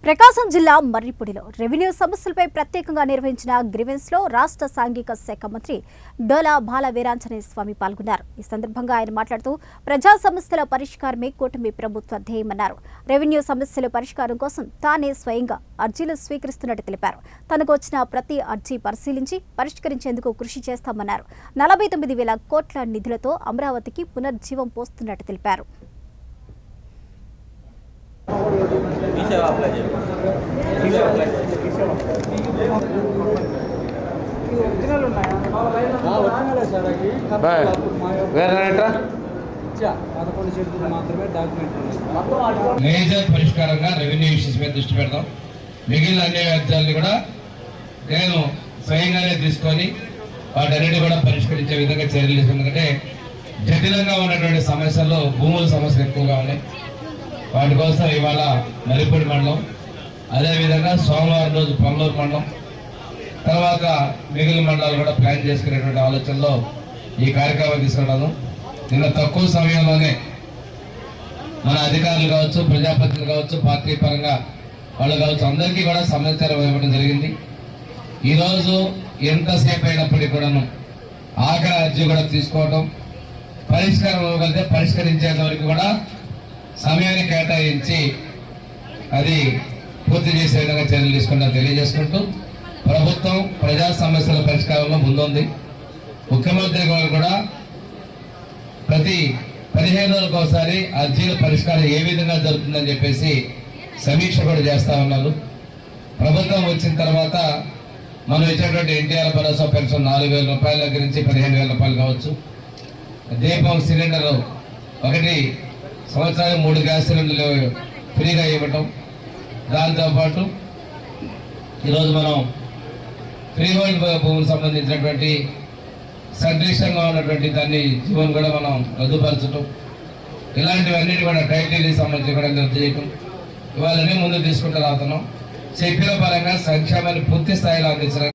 ప్రకాశం జిల్లా మర్రిపూడిలో రెవెన్యూ సమస్యలపై ప్రత్యేకంగా నిర్వహించిన గ్రీవెన్స్ లో రాష్ట్ర సాంఘిక శాఖ మంత్రి డోలా బాల వీరాంజనేయ స్వామి పాల్గొన్నారు. ఈ సందర్భంగా ఆయన మాట్లాడుతూ ప్రజా సమస్యల పరిష్కారమే కూటమి ప్రభుత్వ ధ్యేయమన్నారు. రెవెన్యూ సమస్యల పరిష్కారం కోసం తానే స్వయంగా అర్జీలు స్వీకరిస్తున్నట్టు తెలిపారు. తనకు వచ్చిన ప్రతి అర్జీ పరిశీలించి పరిష్కరించేందుకు కృషి చేస్తామన్నారు. 49,000 కోట్ల నిధులతో అమరావతికి పునర్జీవం పోస్తున్నట్టు తెలిపారు. మేజర్ పరిష్కారంగా రెవెన్యూ ఇష్యూస్ మీద దృష్టి పెడతాం. మిగిలిన అన్ని వ్యాధ్యాలను కూడా నేను స్వయంగానే తీసుకొని వాటన్నిటి కూడా పరిష్కరించే విధంగా చర్యలు తీసుకున్నాను. ఎందుకంటే జటిలంగా ఉన్నటువంటి సమస్యల్లో భూముల సమస్యలు ఎక్కువగా ఉన్నాయి. వాటి కోసం ఇవాళ మర్రిపూడి మండలం, అదేవిధంగా సోమవారం రోజు పొంగూరు మండలం, తర్వాత మిగిలిన మండలాలు కూడా ప్లాన్ చేసుకునేటువంటి ఆలోచనలో ఈ కార్యక్రమం తీసుకున్నాను. నిన్న తక్కువ సమయంలోనే మన అధికారులు కావచ్చు, ప్రజాప్రతినిధులు కావచ్చు, పార్టీ పరంగా వాళ్ళు కావచ్చు, అందరికీ కూడా సమాచారం ఇవ్వడం జరిగింది. ఈరోజు ఎంతసేపు అయినప్పటికీ కూడాను ఆఖరి అర్జీ కూడా తీసుకోవడం, పరిష్కారం ఇవ్వగలిగితే పరిష్కరించేంత వరకు కూడా సమయాన్ని కేటాయించి అది పూర్తి చేసే విధంగా చర్యలు తీసుకుంటా తెలియజేసుకుంటూ, ప్రభుత్వం ప్రజా సమస్యల పరిష్కారంలో ముందుంది. ముఖ్యమంత్రి గారు కూడా ప్రతి 15 రోజులకు ఒకసారి అర్జీల పరిష్కారం ఏ విధంగా జరుగుతుందని చెప్పేసి సమీక్ష కూడా చేస్తా ఉన్నారు. ప్రభుత్వం వచ్చిన తర్వాత మనం ఇచ్చేటువంటి ఎన్టీఆర్ భరోసా పెన్షన్ 4,000 రూపాయల దగ్గర నుంచి 15,000 రూపాయలు కావచ్చు, దీపం సిలిండర్ ఒకటి సంవత్సరానికి 3 గ్యాస్ సిలిండర్లు ఫ్రీగా ఇవ్వటం, దాంతోపాటు ఈరోజు మనం ఫ్రీ హోల్డ్ భూములకు సంబంధించినటువంటి సంక్లిష్టంగా ఉన్నటువంటి దాన్ని జీవనం కూడా మనం రద్దుపరచడం, ఇలాంటివన్నిటి కూడా టైటిల్కి సంబంధించి కూడా రద్దు చేయటం, ఇవాళనే ముందు తీసుకుంటూ రాతున్నాం. చెప్పిన పరంగా సంక్షేమాన్ని పూర్తి స్థాయిలో అందించడం